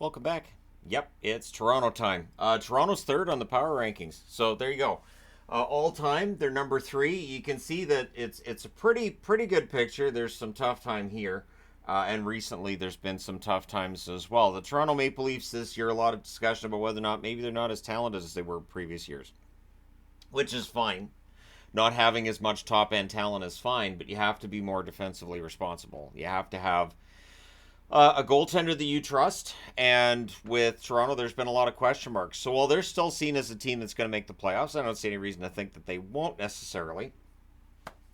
Welcome back. Yep, it's Toronto time. Toronto's third on the power rankings, so there you go. All time, they're number three. You can see that it's a pretty good picture. There's some tough time here, and recently there's been some tough times as well. The Toronto Maple Leafs this year, a lot of discussion about whether or not maybe they're not as talented as they were previous years, which is fine. Not having as much top end talent is fine, but you have to be more defensively responsible. You have to have a goaltender that you trust. And with Toronto, there's been a lot of question marks. So while they're still seen as a team that's going to make the playoffs, I don't see any reason to think that they won't necessarily.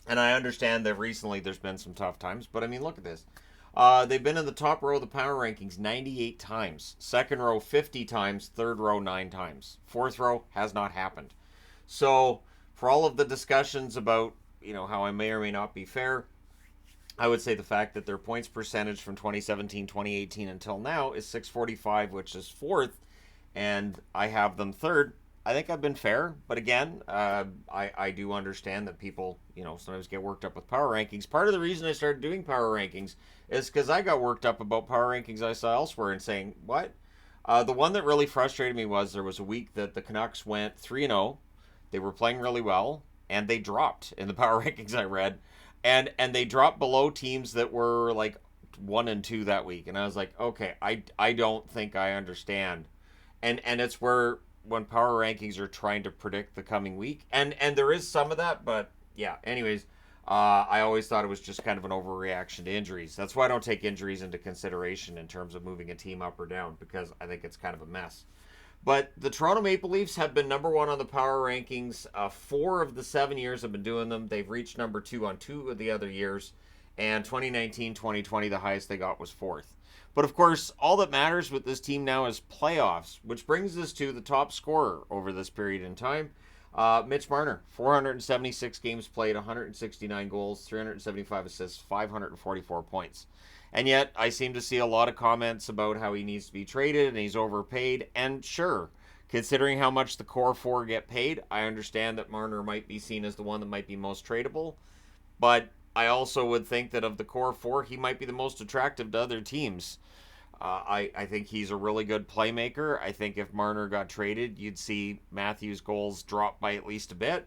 And I understand that recently there's been some tough times, but I mean, look at this. They've been in the top row of the power rankings 98 times, second row 50 times, third row 9 times. Fourth row has not happened. So, for all of the discussions about, how I may or may not be fair, I would say the fact that their points percentage from 2017, 2018 until now is 645, which is fourth, and I have them third. I think I've been fair, but again, I do understand that people, sometimes get worked up with power rankings. Part of the reason I started doing power rankings is because I got worked up about power rankings I saw elsewhere and saying, what? The one that really frustrated me was there was a week that the Canucks went 3-0. They were playing really well, and they dropped in the power rankings I read, and they dropped below teams that were like 1 and 2 that week, and I was like, okay, I don't think I understand, and it's where when power rankings are trying to predict the coming week, and there is some of that, but yeah. Anyways, I always thought it was just kind of an overreaction to injuries. That's why I don't take injuries into consideration in terms of moving a team up or down because I think it's kind of a mess. But the Toronto Maple Leafs have been number one on the power rankings. 4 of the 7 years I've been doing them. They've reached number two on 2 of the other years. And 2019, 2020, the highest they got was fourth. But of course, all that matters with this team now is playoffs, which brings us to the top scorer over this period in time. Mitch Marner, 476 games played, 169 goals, 375 assists, 544 points. And yet, I seem to see a lot of comments about how he needs to be traded and he's overpaid. And sure, considering how much the core four get paid, I understand that Marner might be seen as the one that might be most tradable. But I also would think that of the core four, he might be the most attractive to other teams. I think he's a really good playmaker. I think if Marner got traded, you'd see Matthews' goals drop by at least a bit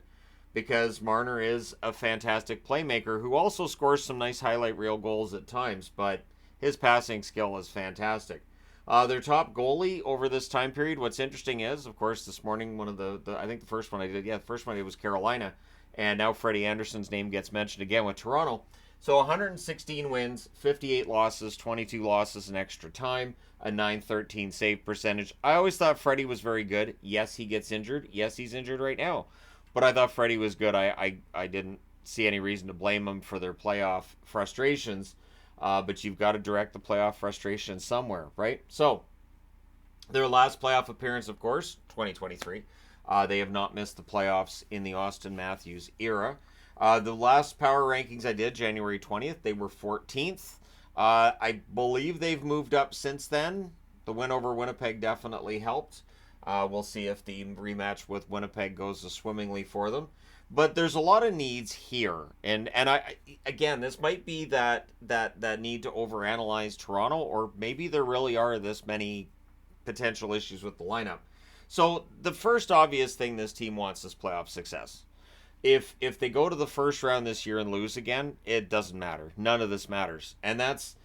because Marner is a fantastic playmaker who also scores some nice highlight reel goals at times, but his passing skill is fantastic. Their top goalie over this time period, what's interesting is, of course, this morning, one of I think the first one I did, the first one I did was Carolina, and now Freddie Anderson's name gets mentioned again with Toronto. So 116 wins, 58 losses, 22 losses in extra time, a 913 save percentage. I always thought Freddie was very good. Yes, he gets injured. Yes, he's injured right now. But I thought Freddie was good. I didn't see any reason to blame him for their playoff frustrations. But you've got to direct the playoff frustration somewhere, right? So, their last playoff appearance, of course, 2023. They have not missed the playoffs in the Austin Matthews era. The last power rankings I did, January 20th, they were 14th. I believe they've moved up since then. The win over Winnipeg definitely helped. We'll see if the rematch with Winnipeg goes swimmingly for them. But there's a lot of needs here, and I again, this might be that need to overanalyze Toronto, or maybe there really are this many potential issues with the lineup. So the first obvious thing this team wants is playoff success. If they go to the first round this year and lose again, it doesn't matter. None of this matters, and that's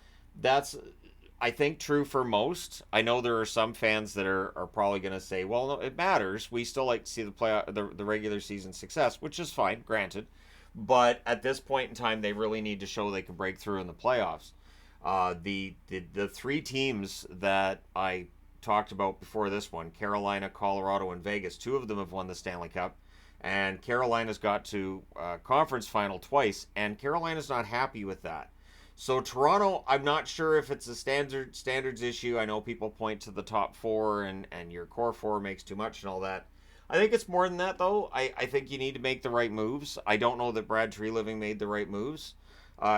I think true for most. I know there are some fans that are probably going to say, well, no, it matters. We still like to see the regular season success, which is fine, granted. But at this point in time, they really need to show they can break through in the playoffs. The three teams that I talked about before this one, Carolina, Colorado, and Vegas, two of them have won the Stanley Cup. And Carolina's got to conference final twice, and Carolina's not happy with that. So Toronto, I'm not sure if it's a standards issue. I know people point to the top four and your core four makes too much and all that. I think it's more than that though. I think you need to make the right moves. I don't know that Brad Treliving made the right moves.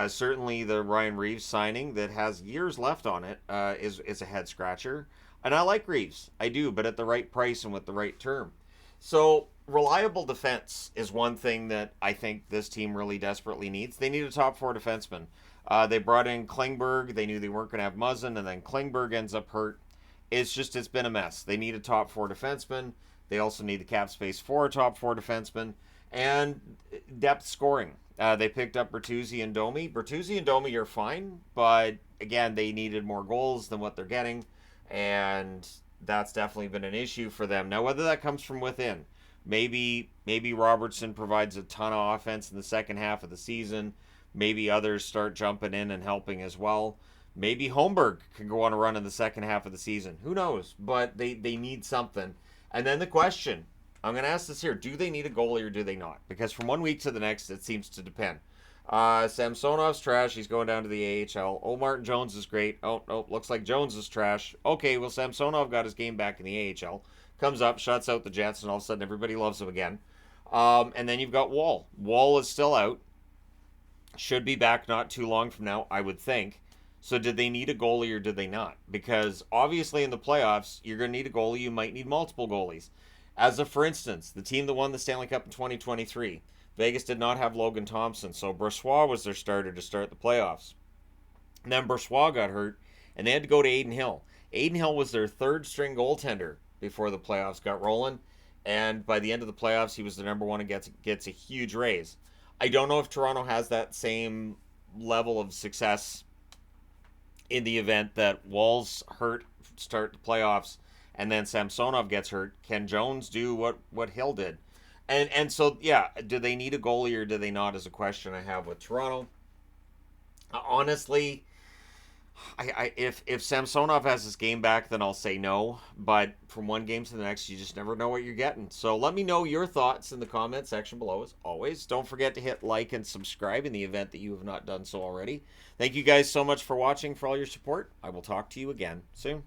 Certainly the Ryan Reeves signing that has years left on it is a head scratcher. And I like Reeves. I do, but at the right price and with the right term. So reliable defense is one thing that I think this team really desperately needs. They need a top four defenseman. They brought in Klingberg. They knew they weren't going to have Muzzin, and then Klingberg ends up hurt. it's been a mess. They need a top four defenseman. They also need the cap space for a top four defenseman and depth scoring. They picked up Bertuzzi and Domi. Bertuzzi and Domi are fine, but again, they needed more goals than what they're getting, and that's definitely been an issue for them. Now, whether that comes from within, maybe Robertson provides a ton of offense in the second half of the season. Maybe others start jumping in and helping as well. Maybe Holmberg can go on a run in the second half of the season. Who knows? But they need something. And then the question, I'm going to ask this here. Do they need a goalie or do they not? Because from one week to the next, it seems to depend. Samsonov's trash. He's going down to the AHL. Oh, Martin Jones is great. Oh, no, looks like Jones is trash. Okay, well, Samsonov got his game back in the AHL. Comes up, shuts out the Jets, and all of a sudden everybody loves him again. And then you've got Wall. Wall is still out. Should be back not too long from now, I would think. So did they need a goalie or did they not? Because obviously in the playoffs, you're going to need a goalie. You might need multiple goalies. As of, for instance, the team that won the Stanley Cup in 2023, Vegas did not have Logan Thompson. So Brossoit was their starter to start the playoffs. And then Brossoit got hurt, and they had to go to Aiden Hill. Aiden Hill was their third string goaltender before the playoffs got rolling. And by the end of the playoffs, he was the number one and gets a huge raise. I don't know if Toronto has that same level of success in the event that Wall's hurt start the playoffs and then Samsonov gets hurt. Can Jones do what Hill did? And so, yeah, do they need a goalie or do they not is a question I have with Toronto. Honestly, if Samsonov has his game back, then I'll say no. But from one game to the next, you just never know what you're getting. So let me know your thoughts in the comment section below. As always, don't forget to hit like and subscribe in the event that you have not done so already. Thank you guys so much for watching, for all your support. I will talk to you again soon.